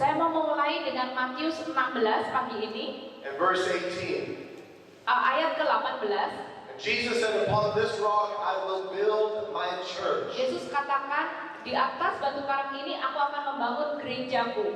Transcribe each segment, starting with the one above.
Saya mau memulai dengan Matius 16 pagi ini, and verse 18. ayat ke-18. And Jesus said, "Upon this rock I will build my church, Yesus katakan, di atas batu karang ini aku akan membangun gerejaku,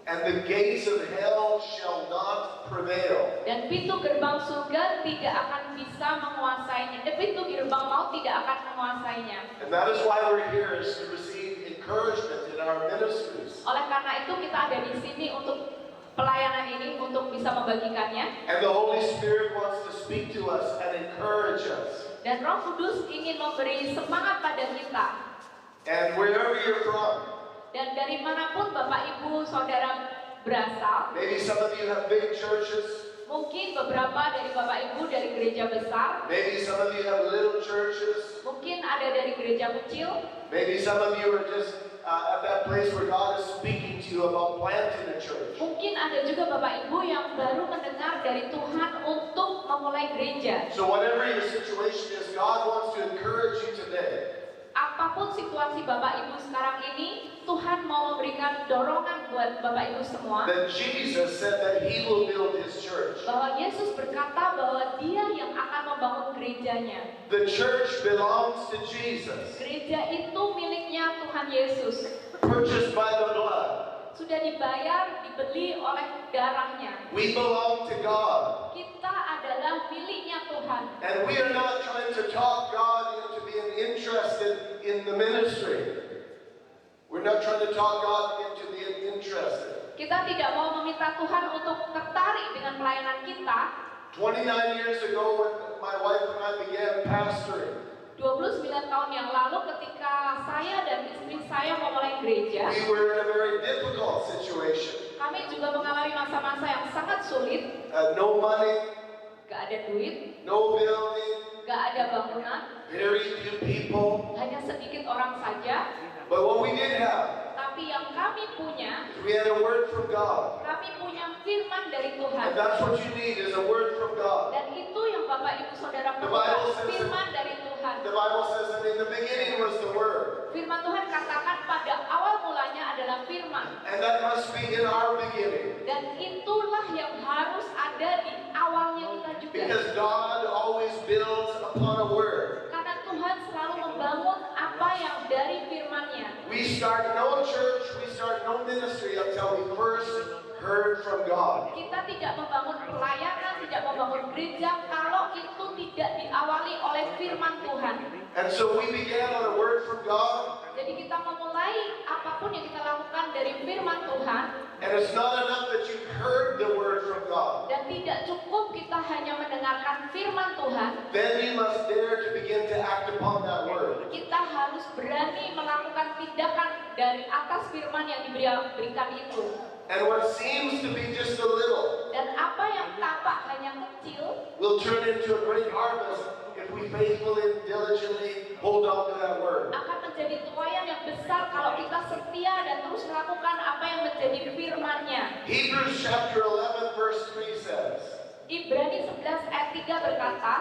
and the gates of hell shall not prevail." dan pintu gerbang surga tidak akan bisa menguasainya. Dan pintu gerbang maut tidak akan menguasainya. And that is why we're here, is to receive encouragement in our ministries. Oleh karena itu kita ada di sini untuk pelayanan ini, untuk bisa membagikannya. And the Holy Spirit wants to speak to us and encourage us. Dan Roh Kudus ingin memberi semangat pada kita. And wherever you're from, Dan dari manapun Bapak Ibu Saudara berasal, maybe some of you have big churches, mungkin beberapa dari Bapak Ibu dari gereja besar, maybe some of you have little churches, mungkin ada dari gereja kecil, maybe some of you are just at that place where God is speaking to you about planting a church. mungkin ada juga Bapak Ibu yang baru mendengar dari Tuhan untuk memulai gereja. So whatever your situation is, God wants to encourage you today. Apapun situasi Bapak Ibu sekarang ini, Tuhan mau memberikan dorongan buat Bapak Ibu semua, That Jesus said that He will build His church. bahwa Yesus berkata bahwa Dia yang akan membangun gerejanya. The church belongs to Jesus, Gereja itu miliknya Tuhan Yesus, purchased by the blood. sudah dibayar, dibeli oleh darahnya. We belong to God. Kita adalah miliknya Tuhan. And we are not trying to talk God into being interested in the ministry. We're not trying to talk God into being interested. Kita tidak mau meminta Tuhan untuk tertarik dengan pelayanan kita. 29 years ago when my wife and I began pastoring, 29 tahun yang lalu ketika saya dan istri saya memulai gereja, we were in a very difficult situation. kami juga mengalami masa-masa yang sangat sulit. No money, Gak ada duit, no building, gak ada bangunan, very few people. hanya sedikit orang saja. But what we did have, Tapi yang kami punya, we had a word from God. kami punya firman dari Tuhan. And that's what you need, is a word from God. Dan itu yang Bapak Ibu Saudara The Bible perlukan, says firman dari Tuhan. The Bible says that in the beginning was the word. Firman Tuhan katakan pada awal mulanya adalah firman. And that must be in our beginning. Dan itulah yang harus ada di awalnya kita juga. Because God always builds upon a word. Karena Tuhan selalu membangun apa yang dari firman-Nya. We start no church, we start no ministry until we first heard from God. Kita tidak membangun pelayanan, tidak membangun gereja kalau itu tidak diawali oleh firman Tuhan. And so we began on a word from God. Jadi kita memulai apapun yang kita lakukan dari firman Tuhan. And it's not enough that you've heard the word from God. Dan tidak cukup kita hanya mendengarkan firman Tuhan. Then you must dare to begin to act upon that word. Kita harus berani melakukan tindakan dari atas firman yang diberikan itu. And what seems to be just a little Dan apa yang tampak hanya kecil will turn into a great harvest if we faithfully and diligently hold on to that word. akan menjadi tuaian yang besar kalau kita setia dan terus melakukan apa yang menjadi firman-Nya. Hebrews chapter 11 verse 3 says Ibrani 11 ayat 3 berkata,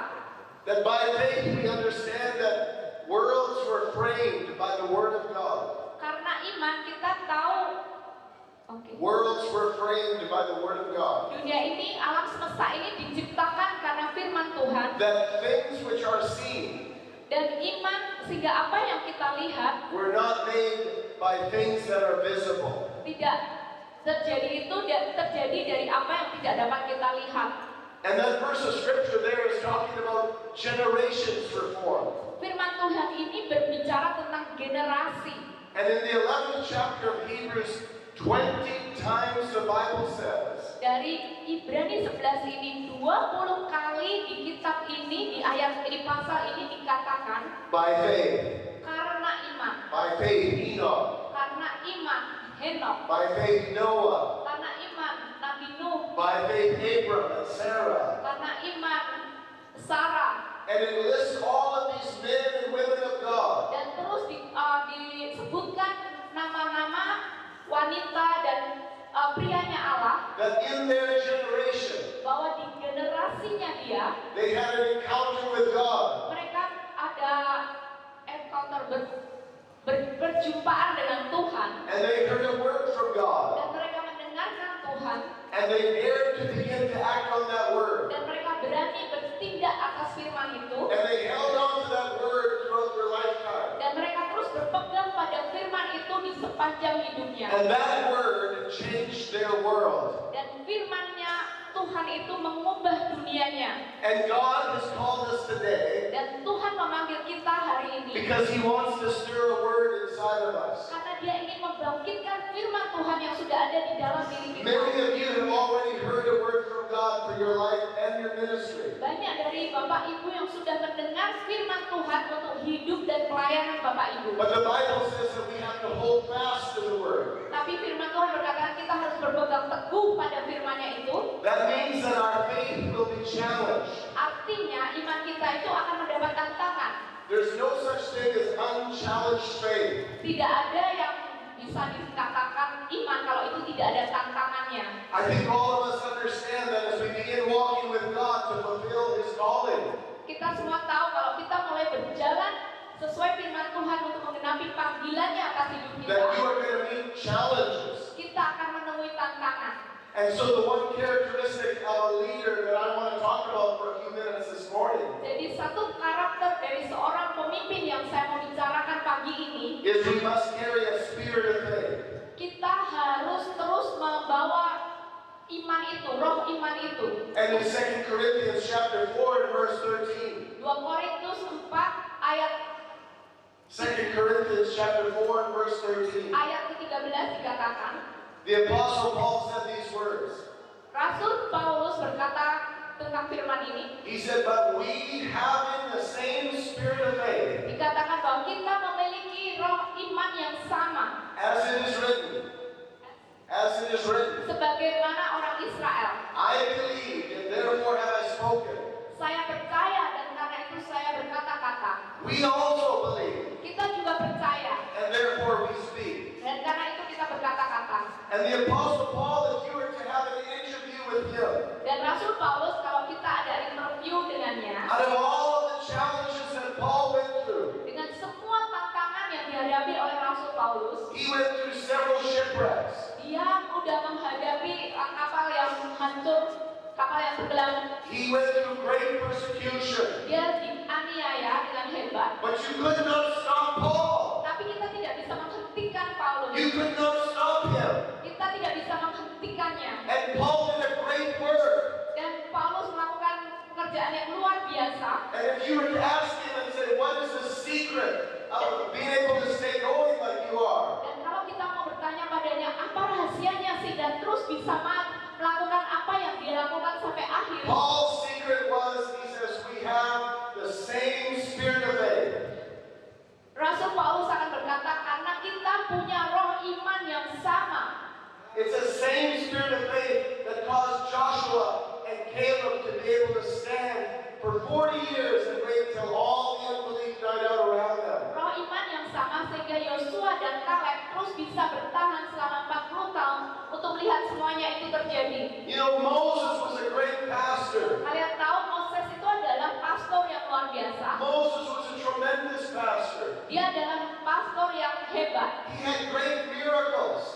that by faith we understand that worlds were framed by the word of God. karena iman kita tahu Worlds were framed by the word of God. dunia ini, alam semesta ini diciptakan karena firman Tuhan. That things which are seen Dan iman sehingga apa yang kita lihat were not made by things that are visible. tidak terjadi itu terjadi dari apa yang tidak dapat kita lihat. And that verse of scripture there is talking about generations reformed. Firman Tuhan ini berbicara tentang generasi. And in the 11th chapter of Hebrews, 20 times the Bible says Dari Ibrani 11 ini 20 kali di kitab ini, di ayat di pasal ini dikatakan by faith, karena iman. by faith Enoch, Karena iman Henok, by faith Noah, karena iman Nabi Nuh, by faith Abram and Sarah. karena iman Sarah. And it lists all of these men and women of God. Dan terus disebutkan nama-nama wanita dan prianya Allah, That in their generation, bahwa di generasinya dia, they had an encounter with God. mereka ada encounter berjumpaan dengan Tuhan, And they heard a word from dan God. mereka changed their world. Dan firman-Nya Tuhan itu mengubah dunianya. And God has called us today Dan Tuhan memanggil kita hari ini because He wants to stir a word inside of us. karena Dia ingin membangkitkan firman Tuhan yang sudah ada di dalam diri kita. Many of you have already heard a word from God for your life and your ministry. Banyak dari Bapak Ibu yang sudah mendengar firman Tuhan untuk hidup dan pelayanan Bapak Ibu. But the Bible says that we have to hold fast to the word. Tapi firman Tuhan berkata kita harus berpegang teguh pada firman-Nya itu. That means that our faith will be challenged. Artinya iman kita itu akan mendapat tantangan. There's no such thing as unchallenged faith. Tidak ada yang bisa dikatakan iman kalau itu tidak ada tantangannya. I think all of us understand that as we begin walking with God to fulfill His calling, Kita semua tahu kalau kita mulai berjalan sesuai firman Tuhan untuk menggenapi panggilannya atas hidup kita, that you are going to meet challenges. kita akan menemui tantangan. And so the one characteristic of a leader that I want to talk about for a few minutes this morning Jadi satu karakter dari seorang pemimpin yang saya mau bicarakan pagi ini, is we must carry a spirit of faith. kita harus terus membawa iman itu, roh iman itu. And in 2 Corinthians chapter 4 and verse 13, 2 Korintus 4 ayat 2 Corinthians chapter 4 and verse 13, ayat ke-13 dikatakan, the Apostle Paul said these words. Rasul Paulus berkata tentang firman ini, He said, but we having the same spirit of faith, dikatakan bahwa kita memiliki roh iman yang sama. as it is written, Sebagaimana orang Israel, I believe and therefore have I spoken. saya percaya dan karena itu saya berkata-kata. We also believe Kita juga percaya and therefore we speak. dan karena itu kita berkata-kata. And the Apostle Paul, if you were to have an interview with him, Dan Rasul Paulus kalau kita ada interview dengannya, out of all of the challenges that Paul went through, dengan semua tantangan yang dihadapi oleh Rasul Paulus, he went through several shipwrecks. dia udah menghadapi kapal yang hancur, kapal yang tenggelam. He went through great persecution. Dia dianiaya dengan hebat. But you could not stop Paul. Tapi kita tidak bisa menghentikan Paulus. You could not stop him. Kita tidak bisa menghentikannya. And Paul did a great work. Dan Paulus melakukan pekerjaan yang luar biasa. And if you were to ask him and say, what is the secret of being able to stay going like you are? Dan kalau kita mau bertanya padanya, apa rahasianya sih dan terus bisa melakukan apa yang dia lakukan sampai akhir? Paul's secret was, he says, we have the same spirit of faith. Rasul Paulus akan berkata, karena kita punya roh iman yang sama. It's the same spirit of faith that caused Joshua and Caleb to be able to stand for 40 years and wait until all the unbelief died out around them. Roh iman yang sama sehingga Yosua dan Kaleb terus bisa bertahan selama 40 tahun untuk melihat semuanya itu terjadi. You know, Moses was a great pastor. Kalian tahu Moses itu adalah pastor yang luar biasa. Moses was a tremendous pastor. Dia adalah pastor yang hebat. He had great miracles.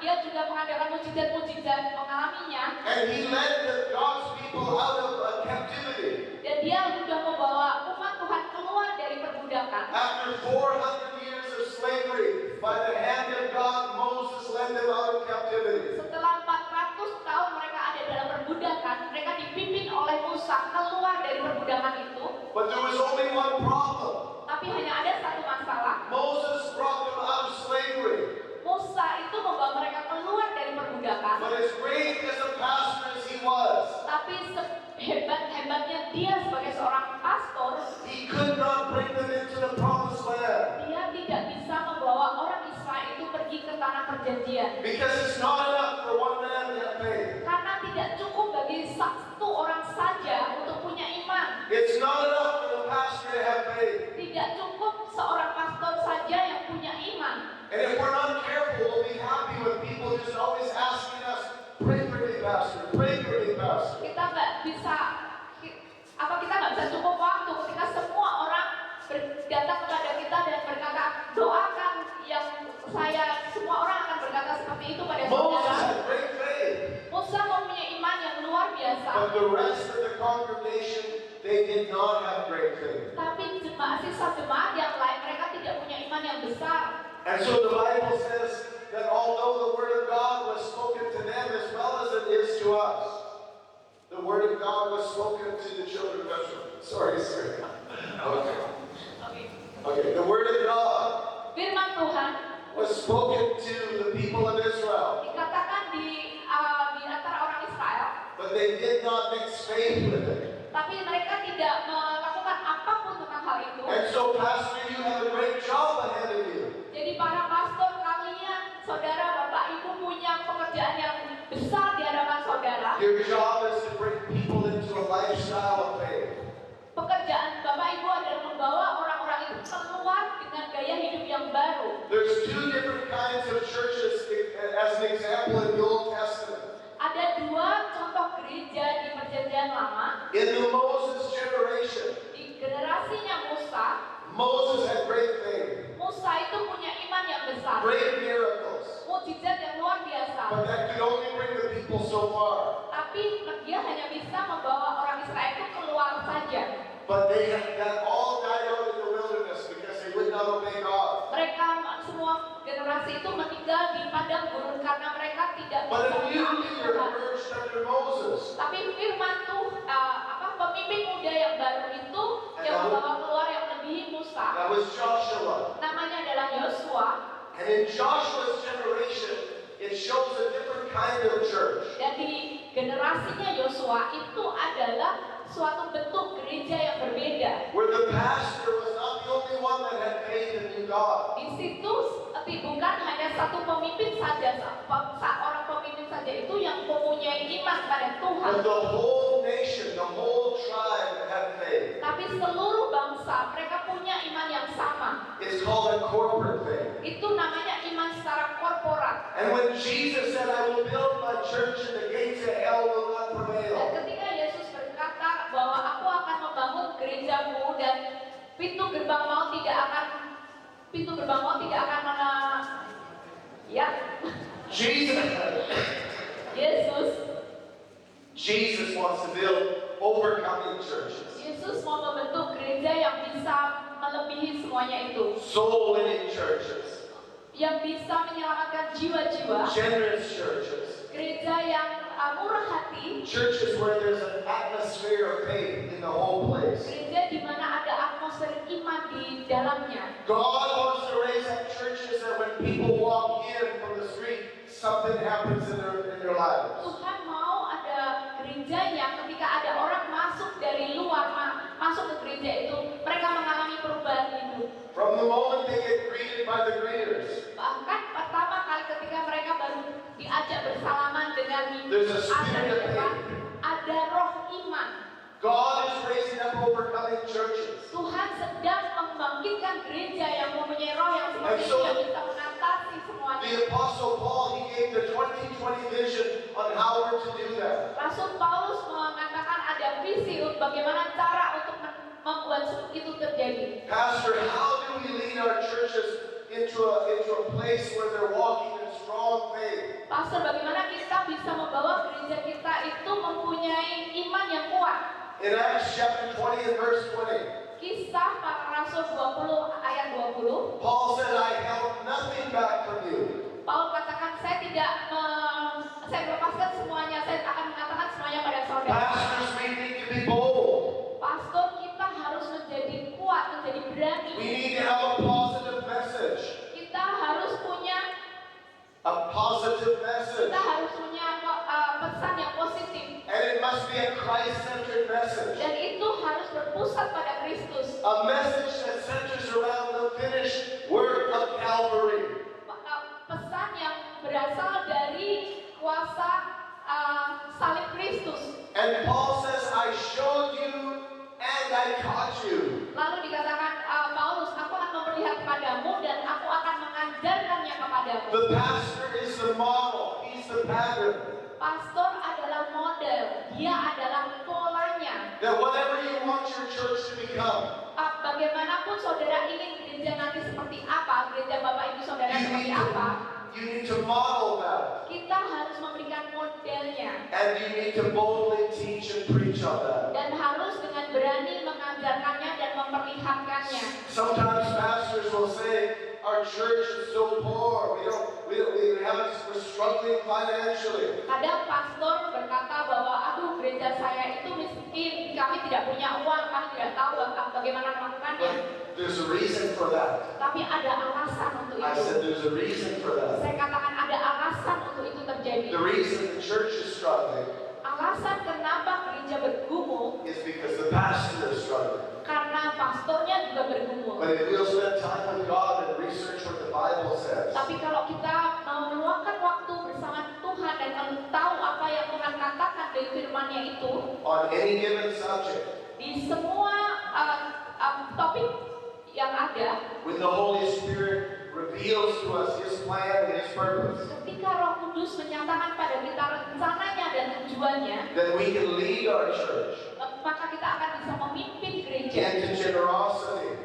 Dia juga mengadakan mujizat-mujizat mengalaminya. And he led God's people out of captivity. Dan dia sudah membawa umat Tuhan keluar dari perbudakan. After 400 years of slavery, by the hand of God, Moses led them out of captivity. Setelah 400 tahun mereka ada dalam perbudakan, mereka dipimpin oleh Musa keluar dari perbudakan itu. But there was only one problem. Tapi hanya ada satu masalah. Moses brought them out of slavery. Musa itu membawa mereka keluar dari perbudakan. But as great as a pastor as he was, Tapi sehebat-hebatnya dia sebagai seorang pastor, he could not bring them into the promised land. dia tidak bisa membawa orang Israel itu pergi ke tanah perjanjian. Because it's not enough for one man to have faith. Karena tidak cukup bagi satu orang saja untuk punya iman. It's not enough for the pastor to have faith. Tidak cukup seorang pastor saja yang punya iman. And if we're not careful, we'll be happy with people just always asking us, pray for me, pastor, pray for me, pastor. Kita nggak bisa cukup waktu ketika semua orang datang kepada kita dan berkata, doakan yang saya, semua orang akan berkata seperti itu pada Moses saudara. had great faith, Musa mempunyai iman yang luar biasa. but the rest of the congregation, they did not have great faith. Tapi sisa jemaat yang lain mereka tidak punya iman yang besar. And so the Bible says that although the word of God pekerjaan yang besar di hadapan saudara. Your job is to bring people into a lifestyle of faith. Pekerjaan Bapak Ibu adalah membawa orang-orang itu keluar dengan gaya hidup yang baru. There's two different kinds of churches as an example in the Old Testament. Ada dua contoh gereja di Perjanjian Lama. In the Moses generation, Di generasinya Musa, Moses had great faith, Musa itu punya iman yang besar, great miracles, mukjizat yang luar biasa. but that could only bring the people so far. Tapi dia hanya bisa membawa orang Israel itu keluar saja. But they had all died out in the wilderness because they would not obey God. Mereka semua generasi itu meninggal di padang gurun karena mereka tidak But bisa a new mentaati leader Tuhan. emerged under Moses. Tapi firman tuh pemimpin muda yang baru itu yang membawa keluar yang melebihi Musa. That was Joshua. Namanya adalah Yosua. And in Joshua's generation, it shows a different kind of church. Dan di generasinya Yosua itu adalah suatu bentuk gereja yang berbeda. Where the pastor was not the only one that had faith and knew God. Di situ bukan hanya satu pemimpin saja, seorang pemimpin saja itu yang mempunyai iman pada Tuhan. But the whole nation, the whole tribe had faith. Tapi seluruh bangsa mereka punya iman yang sama. It's called a corporate faith. Itu namanya iman secara korporat. And when Jesus said, I will build my church and the gates of hell will not Dan prevail. ketika Yesus berkata bahwa aku akan membangun gerejamu dan pintu gerbang maut tidak akan ya. Jesus wants to build overcoming churches. Yesus mau membentuk gereja yang bisa melebihi semuanya itu. Soul winning churches. Yang bisa menyelamatkan jiwa-jiwa. Generous churches. Gereja yang murah hati. Churches where there's an atmosphere of faith in the whole place. Gereja di mana ada atmosfer iman di dalamnya. God wants to raise up churches that when people walk in from the street, something happens in their lives. Tuhan mau ada gerejanya ketika ada orang masuk dari luar, masuk ke gereja itu, mereka mengalami perubahan hidup. From the moment they get greeted by the greeters, Bahkan pertama kali ketika mereka baru diajak bersalaman dengan there's a azan spirit of depan, faith. ada roh iman. God is raising up overcoming churches. Tuhan sedang membangkitkan gereja yang mempunyai roh yang seperti itu, yang bisa mengatasi semuanya. The Apostle Paul, he gave the 2020 vision on how we're to do that. Rasul Paulus mengatakan ada visi untuk bagaimana cara untuk membuat itu terjadi. Pastor, how do we lead our churches into a place where they're walking in strong faith? Pastor, bagaimana kita bisa membawa gereja kita itu mempunyai iman yang kuat? In Acts chapter 20 and verse 20, Kisah Para Rasul 20 ayat 20, Paul said, I held nothing back from you. Paul katakan, saya melepaskan semuanya, saya akan mengatakan semuanya pada saudara. Pastors, we need to be bold. Pastor, kita harus menjadi kuat, menjadi berani. We need to have a positive message. Kita harus punya pesan yang positif. And it must be a Christ-centered message. Dan itu harus berpusat pada Kristus. A message that centers around the finished work of Calvary. Pesan yang berasal dari kuasa salib Kristus. And Paul says, I showed you and I taught you. Lalu dikatakan Paulus, aku akan memperlihat kepadamu dan aku akan mengajarkannya kepadamu. The pastor is the model. He's the pattern. Pastor adalah model, dia adalah polanya. That whatever you want your church to become, Bagaimanapun saudara ingin gereja nanti seperti apa, gereja Bapak Ibu saudara seperti apa, you need to model that. kita harus memberikan modelnya. And you need to boldly teach and preach on that. Dan harus dengan berani mengajarkannya dan memperlihatkannya. Sometimes pastors will say, our church is so poor. We're struggling financially. Kadang pastor berkata bahwa aduh gereja saya itu miskin, kami tidak punya uang, kami tidak tahu bagaimana melakukannya. But there's a reason for that. Tapi ada alasan untuk I itu. said there's a reason for that. Saya katakan ada alasan untuk itu terjadi. The reason the church is struggling Alasan kenapa gereja bergumul is because the pastor is struggling. karena pastornya juga bergumul. But if we'll spend time with God and research what the Bible says, Tapi kalau kita mau meluangkan waktu bersama Tuhan melalui firman-Nya itu on any given subject, di semua topik yang ada. when the Holy Spirit reveals to us His plan and His purpose, Ketika Roh Kudus menyatakan pada kita rencananya dan tujuannya, then we can lead our church maka kita akan bisa memimpin gereja into generosity,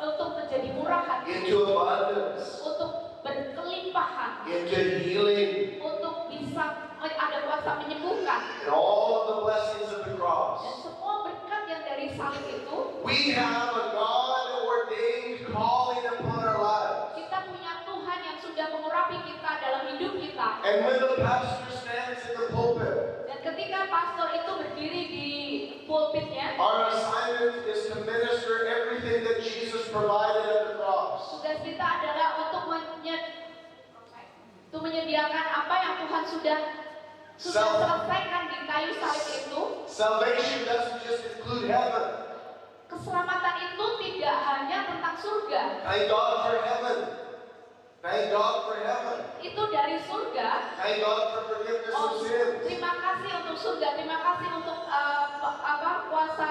untuk menjadi murah hati, into abundance, untuk berkelimpahan, into healing, untuk bisa ada kuasa menyembuhkan, and all of the blessings of the dan cross. semua berkat yang dari salib itu. We have a God-ordained calling upon our lives. Kita punya Tuhan yang sudah mengurapi kita dalam hidup kita. And when the pastor stands in the pulpit, Dan ketika pastor itu berdiri di pulpitnya, our assignment is to minister everything that Jesus provided at the cross. tugas kita adalah untuk menyediakan apa yang Tuhan sudah selesaikan di kayu salib itu. Salvation doesn't just include heaven. Keselamatan itu tidak hanya tentang surga. Thank God for heaven. Thank God for heaven. Itu dari surga. Thank God for forgiveness of sins. Terima kasih untuk surga. Terima kasih untuk kuasa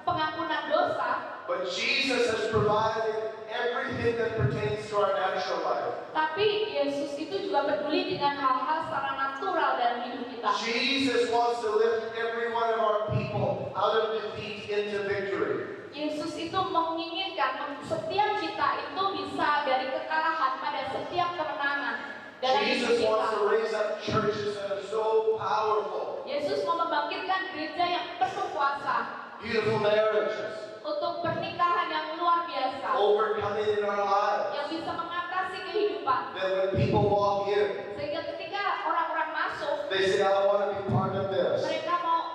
pengampunan dosa. But Jesus has provided everything that pertains to our natural life. Tapi Yesus itu juga peduli dengan hal-hal secara natural dalam hidup kita. Jesus wants to lift every one of our people out of defeat into victory. Yesus itu menginginkan setiap kita itu bisa dari kekalahan pada setiap kemenangan dalam hidup Jesus wants kita. to raise up churches that are so powerful. Yesus mau membangkitkan gereja yang penuh kuasa Beautiful marriages, untuk pernikahan yang luar biasa, overcoming in our lives. yang bisa mengatasi kehidupan. That when people walk in, Sehingga ketika orang-orang masuk, they say, I want to be part of this.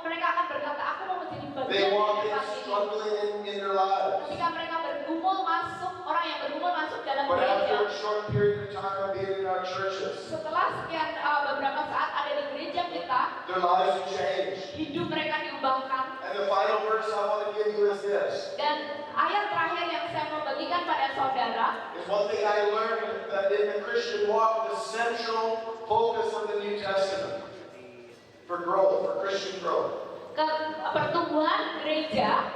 mereka akan berkata, aku mau menjadi They bagian walk dari in tempat ini. struggling in their lives. Ketika mereka bergumul masuk, orang yang bergumul masuk dalam But after gereja, a short period of time of being in our churches, setelah sekian beberapa saat ada di gereja kita, their lives change. hidup mereka diubahkan. And the final verse I want to give you is this. Dan ayat terakhir yang saya mau bagikan pada saudara, Is one thing I learned that in the Christian walk, the central focus of the New Testament for growth, for Christian growth. ke pertumbuhan gereja,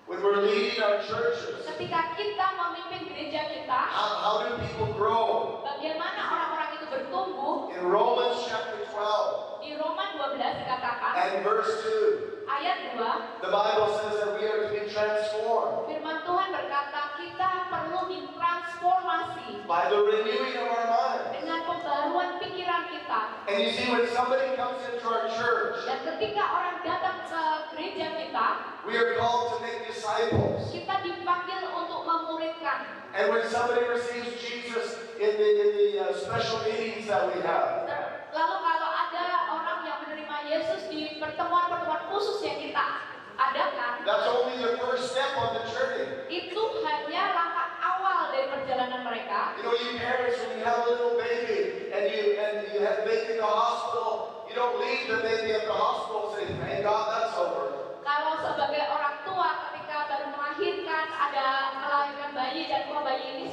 When we're leading our churches, ketika kita memimpin gereja kita, how do people grow? bagaimana orang-orang itu bertumbuh. In Romans chapter 12 Di Roma 12 dikatakan, and verse 2, ayat 2, the Bible says that we are to be transformed firman Tuhan berkata kita perlu ditransformasi by the renewing of our minds. dengan pembaruan pikiran kita. And you see, when somebody comes into our church, Dan ketika orang datang ke gereja kita, we are called to make disciples. kita dipanggil untuk memuridkan. And when somebody receives Jesus in the special meetings that we have, Lalu kalau ada orang yang menerima Yesus di pertemuan-pertemuan khusus yang kita adakan, that's only the first step on the journey. itu hanya langkah awal dari perjalanan mereka. You know, you parents, when you have a little baby and you have the baby in the hospital, you don't leave the baby at the hospital and say, thank God that's over. Kalau sebagai orang tua ketika baru melahirkan, ada melahirkan bayi dan bayi ini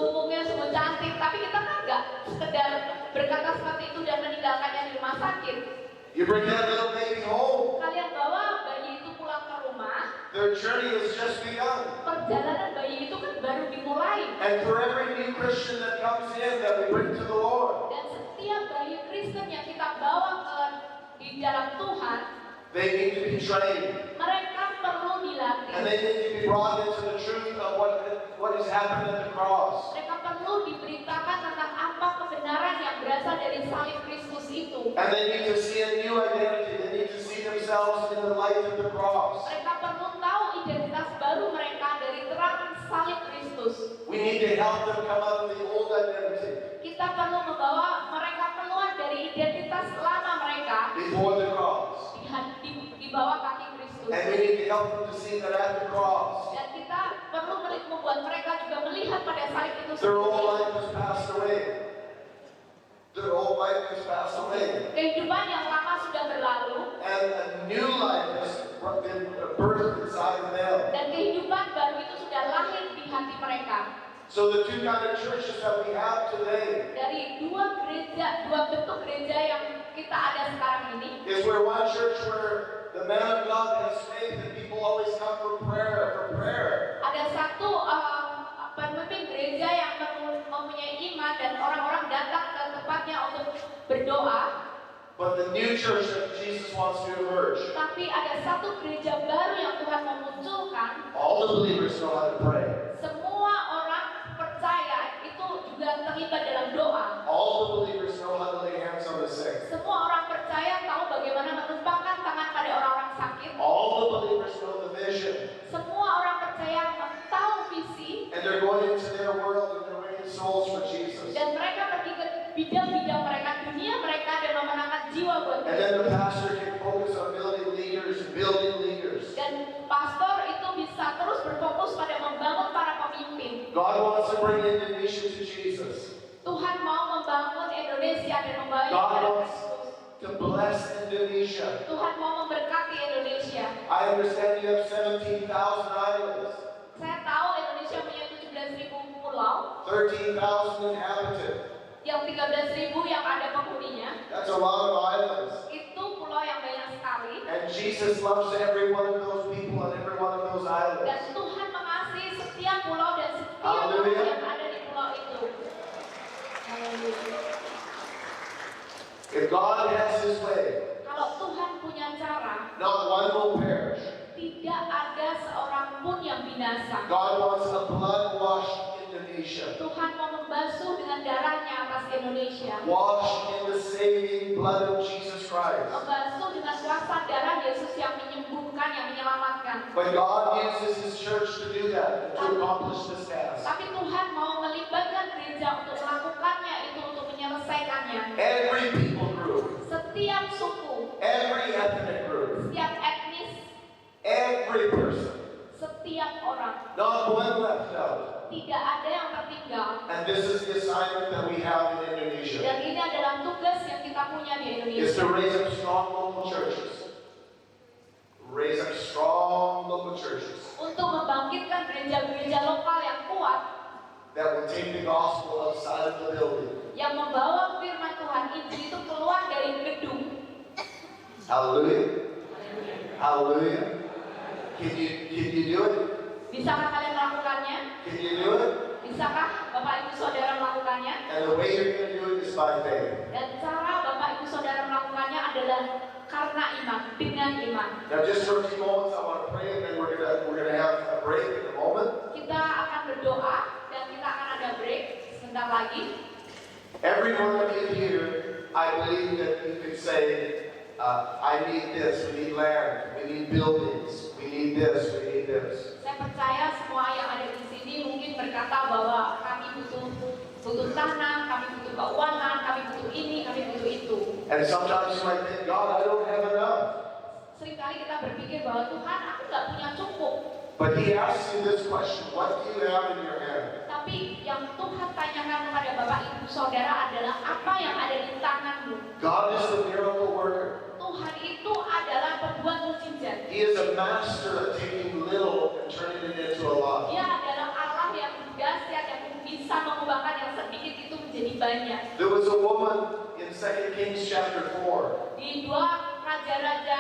umumnya sungguh cantik, tapi kita kan nggak sekedar berkata seperti itu dan meninggalkannya di rumah sakit. You bring that little baby home, Kalian bawa bayi itu pulang ke rumah, their journey has just begun. perjalanan bayi itu kan baru dimulai. And for every new Christian that comes in that we bring to the Lord, Dan setiap bayi Kristen yang kita bawa di dalam Tuhan, they need to be trained. mereka perlu And dilatih. they need to be brought into the truth of what has happened at the cross. Mereka perlu diberitakan tentang apa kebenaran yang berasal dari salib Kristus itu. And they need to see a new identity. They need to see themselves in the light of the cross. Mereka perlu tahu identitas baru mereka dari terang salib Kristus. We need to help them come out of the old identity Kita perlu membawa mereka keluar dari identitas lama mereka before the cross. di bawah kaki Kristus. And we need to help them to see that at the cross, Dan kita perlu membuat mereka juga melihat pada salib itu their old sendiri. life has passed away. Their old life has passed away. Kehidupan yang lama sudah berlalu And a new life has been birthed inside of them. dan kehidupan baru itu sudah lahir di hati mereka. So the two kind of churches that we have today, Dari dua bentuk gereja yang kita church where the man of God has faith and people always come for prayer. Ada satu pemimpin gereja yang mempunyai iman dan orang-orang datang ke tempatnya untuk berdoa. But the new church that Jesus wants to emerge, Tapi ada satu gereja baru yang Tuhan memunculkan. all the believers know how to pray. Semua orang percaya itu juga terlibat dalam doa. All the believers know how to lay hands on the sick. Semua orang percaya tahu bagaimana menumpahkan tangan pada orang-orang sakit. All the believers know the vision. Semua orang percaya tahu visi And they're going into their world and they're winning souls for Jesus. dan mereka pergi ke bidang-bidang mereka, dunia mereka dan memenangkan jiwa buat And Tuhan. then the pastor can focus on building leaders and building leaders. Dan pastor itu bisa terus berfokus pada membangun para pemimpin. God wants to bring Indonesia to Jesus. Tuhan mau membangun Indonesia dan membawa God kepada wants Kristus. to bless Indonesia. Tuhan mau memberkati Indonesia. I understand you have 17,000 islands, Saya tahu Indonesia punya 17.000 pulau, 13,000 inhabitants. yang 13.000 yang ada penghuninya. That's a lot of islands. Itu pulau yang banyak sekali. And Jesus loves every one of those people on every one of those Dan islands. Tuhan mengasihi setiap pulau dan setiap Haleluya. orang yang ada di pulau itu. Haleluya. If God has His way, Kalau Tuhan punya cara, not one will perish. tidak ada seorang pun yang binasa. God wants a blood-washed Indonesia, Tuhan mau membasuh dengan darahnya atas Indonesia. washed in the saving blood of Jesus Christ. Membasuh dengan kuasa darah Yesus yang menyembuhkan, yang menyelamatkan. But God uses His church to do that, to accomplish this task. Tapi Tuhan mau melibatkan gereja untuk melakukannya itu, untuk menyelesaikannya. Every people group, Setiap suku, every ethnic group, setiap etnis, every person, setiap orang. not one left out. Tidak ada yang tertinggal. And this is the assignment that we have in Indonesia, Dan ini adalah tugas yang kita punya di is to Indonesia. raise up strong local churches. Raise up strong local churches Untuk membangkitkan gereja-gereja lokal yang kuat, that will take the gospel outside of the building. yang membawa firman Tuhan, Injil itu keluar dari gedung. Hallelujah. Hallelujah. Can you do it? Bisakah kalian melakukannya? Can you do it? Bisakah Bapak Ibu Saudara melakukannya? And the way you're going to do it is by faith. Dan cara Bapak Ibu Saudara melakukannya adalah karena iman, dengan iman. Now just for a few moments I want to pray and then we're gonna have a break in a moment. Kita akan berdoa dan kita akan ada break sebentar lagi. Every one of you here, I believe that you could say, I need this, we need land, we need buildings, we need this, we need this. Saya percaya semua yang ada di sini mungkin berkata bahwa kami butuh tanah, kami butuh keuangan, kami butuh ini, kami butuh itu. And sometimes you might think, God, I don't have enough. Seringkali kita berpikir bahwa Tuhan, aku nggak punya cukup. But He asks you this question, what do you have in your hand? Tapi yang Tuhan tanyakan kepada Bapak Ibu Saudara adalah apa yang ada di tanganmu. God is the miracle worker. Tuhan itu adalah pembuat mukjizat. He is a master at taking little and turning it into a lot. Dia adalah Allah yang dahsyat, yang bisa mengubahkan yang sedikit itu menjadi banyak. There was a woman in 2 Kings chapter 4, Di 2 Raja-Raja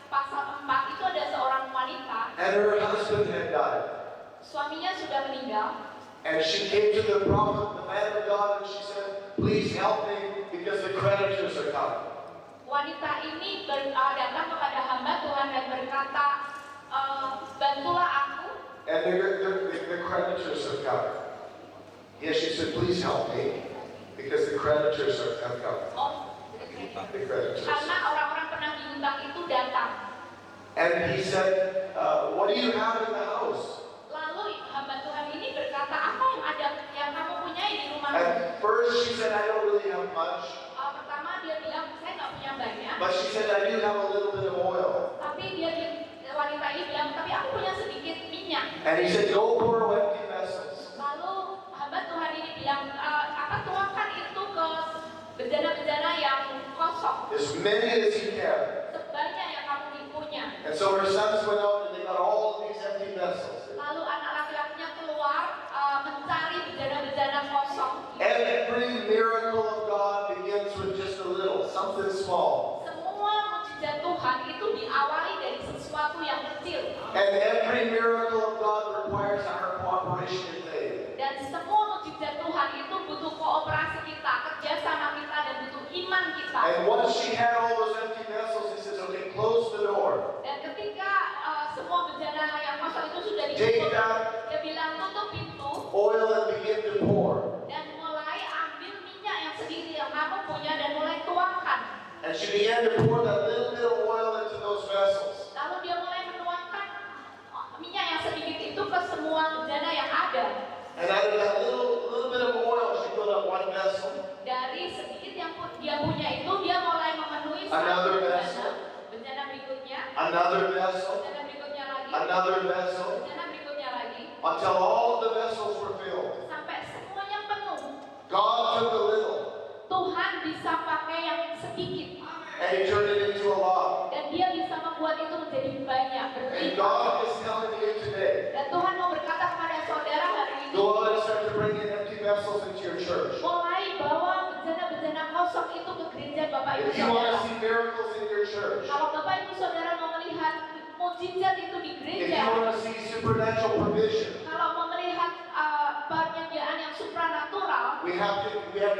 pasal 4 itu ada seorang wanita, and her husband had died. suaminya sudah meninggal. And she came to the prophet, the man of God, and she said, please help me because the creditors are coming. Wanita ini datang kepada hamba Tuhan dan berkata, bantulah aku. And the creditors are coming. Yes, she said, please help me because the creditors have come. Oh, The creditors. karena orang-orang penagih hutang itu datang. And he said, what do you have in the house? Lalu hamba Tuhan ini berkata, apa yang ada yang kamu punyai di rumahmu? At first she said, I don't really have much. Pertama dia bilang, saya nggak punya banyak. But she said, I do have a little bit of oil. Tapi wanita ini bilang, tapi aku punya sedikit minyak. And he said, go borrow empty vessels. Lalu hamba Tuhan ini bilang, tuangkan itu ke bejana-bejana yang kosong, As many as you can. sebanyak yang kamu punya. And so her sons went out and they got all of these empty vessels. Lalu anak laki-lakinya keluar mencari bejana-bejana kosong. Every miracle of God begins with just a little, something small. Semua mukjizat Tuhan And once she had all those empty vessels, he says, okay, close the door. Dan ketika semua bejana yang kosong itu sudah Take ditutup, out dia bilang tutup pintu oil and begin to pour. dan mulai ambil minyak yang sedikit yang kamu punya dan mulai tuangkan. And she began to pour that little bit of oil into those vessels. Lalu dia mulai menuangkan minyak yang sedikit itu ke semua bejana yang ada. And out of that little bit of oil, she filled up one vessel. Dari sedikit yang dia punya itu, dia mulai memenuhi satu Another bejana. vessel. Bejana berikutnya, Another vessel. bejana berikutnya lagi, Another vessel. bejana berikutnya lagi, Until all of the vessels were filled. sampai semuanya penuh. God took a little Tuhan bisa pakai yang sedikit and he turned it into a lot. dan dia bisa membuat itu menjadi banyak, And berlimpah. God is telling you today, Dan Tuhan mau berkata kepada saudara hari ini, go out and start to bring in empty vessels into your church. mulai bawa bejana-bejana kosong itu ke gereja Bapak Ibu If you want Saudara. to see miracles in your church, Kalau Bapak Ibu Saudara mau melihat mukjizat itu di if gereja, you want to see supernatural provision, kalau mau melihat penyediaan yang supranatural, we have to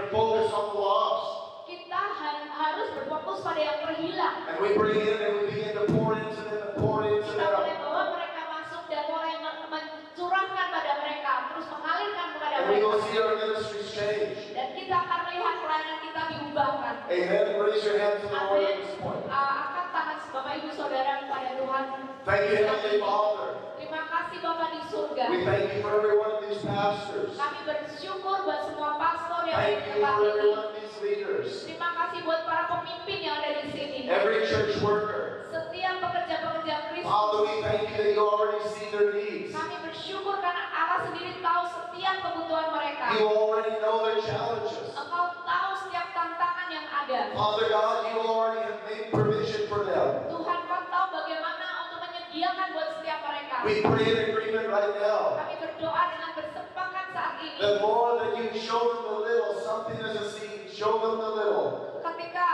focus on the lost. kita harus berfokus pada yang terhilang. And we bring in and we begin to pour into them and pour into Kita mulai them. bawa mereka masuk dan mulai mencurahkan pada mereka, terus mengalirkan kepada And we mereka. will see our ministries change. Dan kita akan melihat pelayanan kita diubahkan. Amen. Raise your hand to the Lord at Amin. this point. Angkat tangan Bapak Ibu Saudara kepada Tuhan. Thank you, Heavenly Father. Terima kasih Bapak di surga. We thank you for every one of these pastors. Kami bersyukur buat semua pastor yang ada Thank di you tempat for every ini. one of these leaders. Terima kasih buat para pemimpin yang ada di sini. Every church worker. Setiap pekerja-pekerja Kristus. Father, we thank you that you already see their needs. Kami bersyukur karena Allah sendiri tahu setiap kebutuhan mereka. You already know their challenges. Engkau tahu setiap tantangan yang ada. Father God, you already have made provision for them. Tuhan, Kau tahu bagaimana untuk menyediakan buat setiap mereka. We pray in agreement right now. Kami berdoa dengan bersepakat saat ini. The more that you show them the little, something is a seed, show them the little. Ketika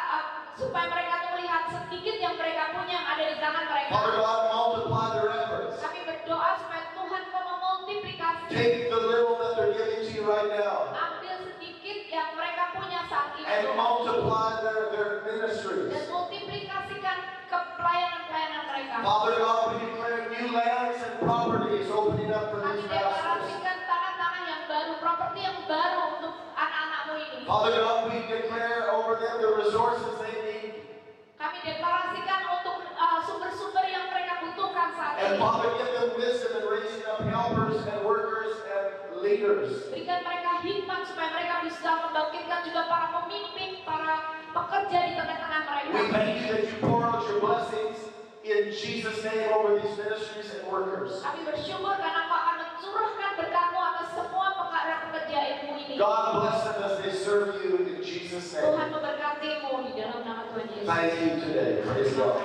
supaya mereka tuh melihat sedikit yang mereka punya yang ada di tangan mereka. Father God, multiply their efforts. Kami berdoa supaya Tuhan Kau memultiplikasi. Take the little that they're giving to you right now Ambil sedikit yang mereka punya saat ini. and Tuhan. multiply their Dan ministries. multiplikasikan ke pelayanan-pelayanan mereka. Father God, we declare new lands and properties opening up for Kami these pastors. deklarasikan tanah-tanah yang baru, properti yang baru untuk anak-anakmu ini. Father God, we declare over them the resources they need. Kami deklarasikan untuk sumber-sumber yang mereka butuhkan saat And ini. Father, give them wisdom in raising up helpers and workers and leaders. Berikan mereka hikmat supaya mereka bisa membangkitkan juga para pemimpin, para pekerja di tengah-tengah mereka. We thank you that you pour out your blessings in Jesus' name over these ministries and workers. Kami bersyukur karena Kau akan mencurahkan berkat-Mu atas semua pekerja ilmu ini. God bless them as they serve you in Jesus' Tuhan name. memberkati-Mu di dalam nama Tuhan Yesus. Thank you today. Praise God.